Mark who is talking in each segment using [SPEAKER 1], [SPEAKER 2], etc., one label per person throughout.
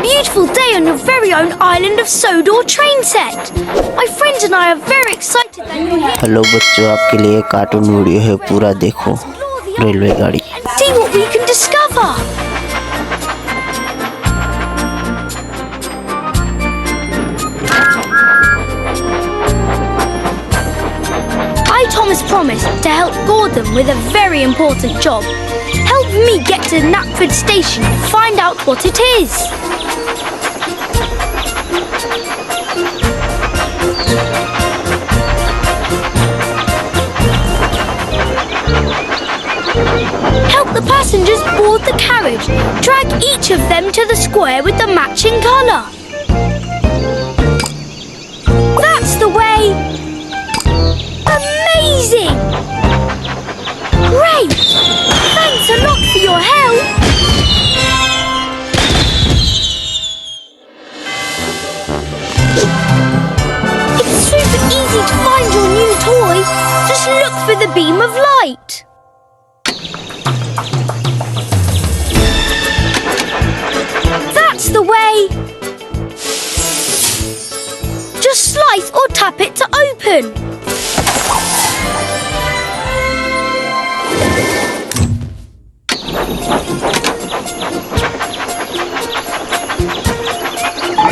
[SPEAKER 1] Beautiful day on your very own island of Sodor train set. My friends and I are very excited that you're here.
[SPEAKER 2] Hello बच्चों, आपके लिए cartoon video है, पूरा देखो। Railway गाड़ी।
[SPEAKER 1] And see what we can discover. Thomas promised to help Gordon with a very important job. Help me get to Knapford Station and find out what it is. Help the passengers board the carriage. Drag each of them to the square with the matching colour. That's the way. Amazing! Great! Thanks a lot for your help! It's super easy to find your new toy. Just look for the beam of light. That's the way! Just slice or tap it to open.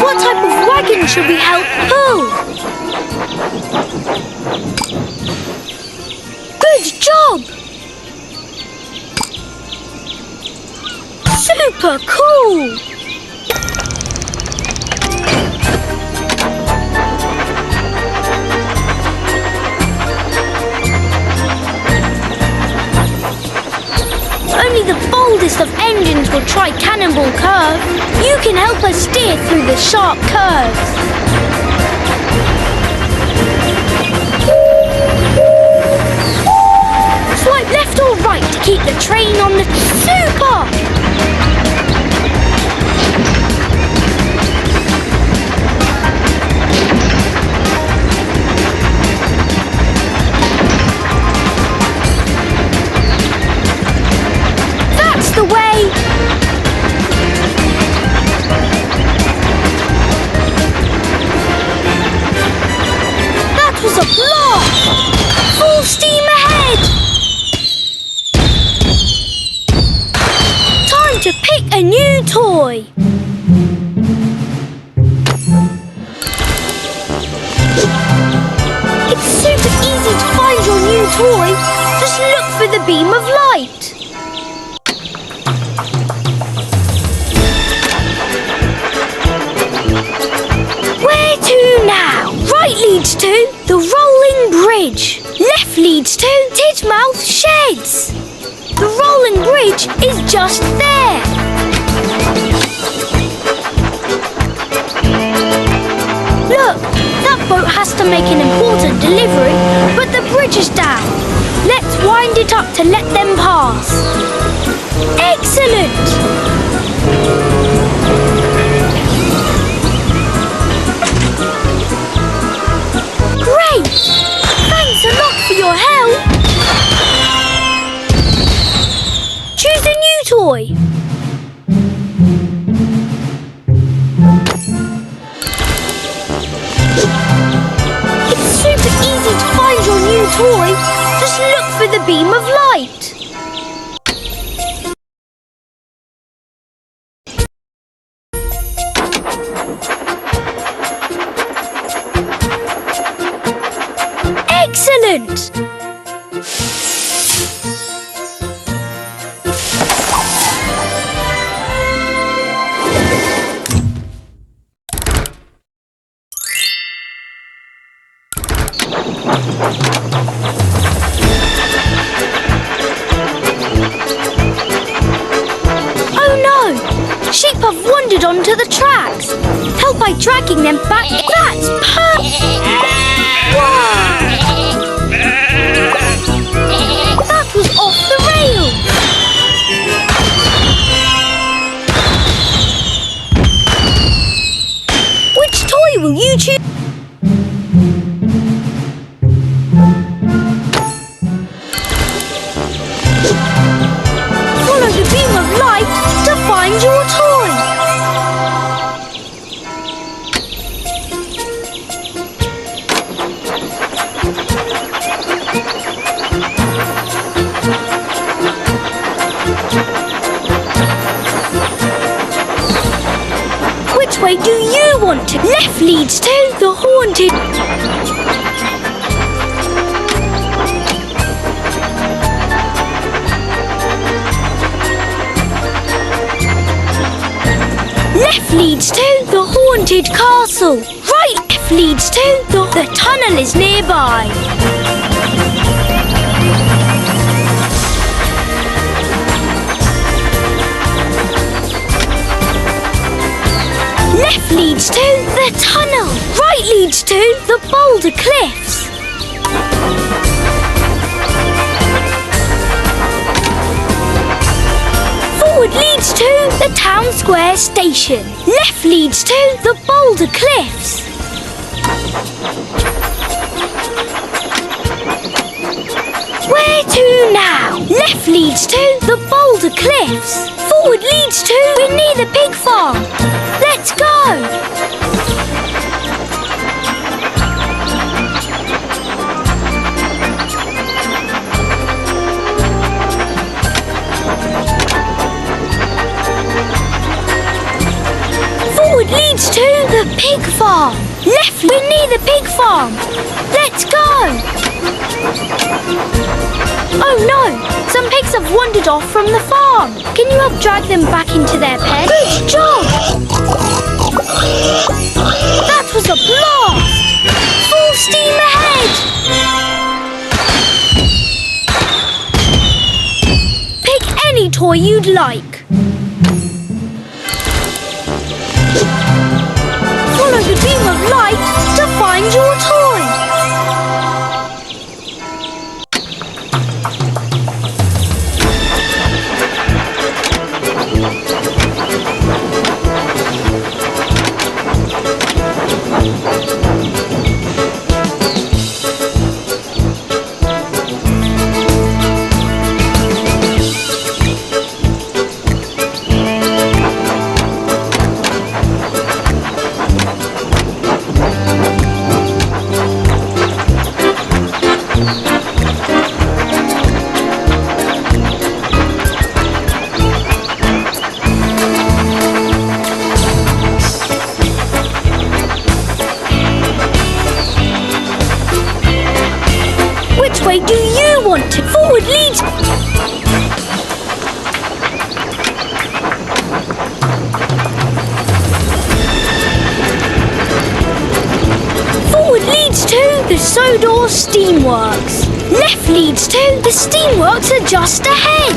[SPEAKER 1] What type of wagon should we help pull? Good job! Super cool! Only the boldest of engines will try Cannonball Curve. You can help us steer through the sharp curves. Swipe left or right to keep the train on the super! The way. That was a blast! Full steam ahead! Time to pick a new toy. It's super easy to find your new toy. Just look for the beam of light. Now, right leads to the rolling bridge. Left leads to Titmouth Sheds. The rolling bridge is just there. Look, that boat has to make an important delivery, but the bridge is down. Let's wind it up to let them pass. Excellent! Thanks a lot for your help. Choose a new toy. It's super easy to find your new toy. Just look for the beam of light. Excellent! Oh no! Sheep have wandered onto the tracks. Help by dragging them back. That's perfect! Wow! That was off the rail! Which toy will you choose? Follow the beam of light to find your toy. Which way do you want to? Left leads to the haunted... Left leads to the haunted castle. Left leads to the tunnel is nearby. Left leads to the tunnel. Right leads to the boulder cliffs. Forward leads to the town square station. Left leads to the boulder cliffs. Where to now? Left leads to the boulder cliffs. Forward leads to... We're near the pig farm. Let's go! Forward leads to the pig farm. Left, we're near the pig farm. Let's go! Oh no! Some pigs have wandered off from the farm. Can you help drag them back into their pen? Good job! That was a blast! Full steam ahead! Pick any toy you'd like. Follow the beam of light to find your toy. Which way do you want to? Forward leads... Forward leads to the Sodor Steamworks. Left leads to the Steamworks are just ahead.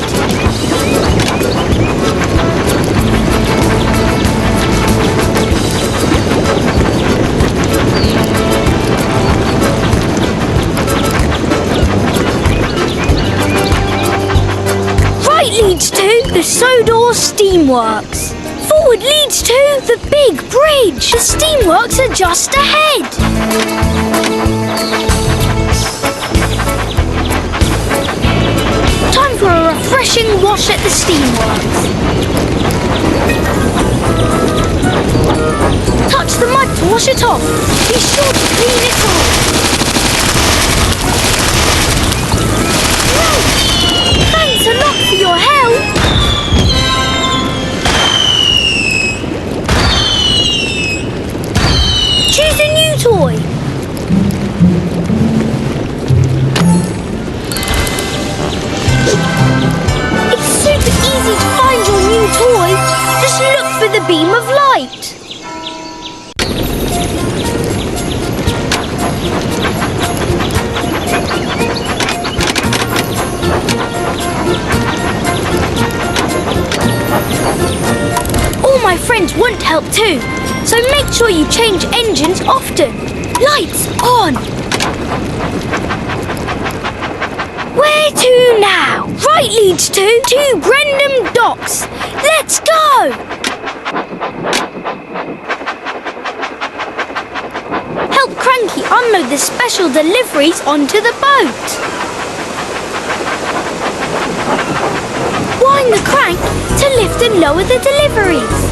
[SPEAKER 1] Leads to the Sodor Steamworks. Forward leads to the big bridge. The steamworks are just ahead. Time for a refreshing wash at the steamworks. Touch the mud to wash it off. Be sure to clean it off. Thanks a lot for your help. Choose a new toy. It's super easy to find your new toy. Just look for the beam of light. My friends want help too, so make sure you change engines often. Lights on! Where to now? Right leads to Brendam Docks. Let's go! Help Cranky unload the special deliveries onto the boat. Wind the crank to lift and lower the deliveries.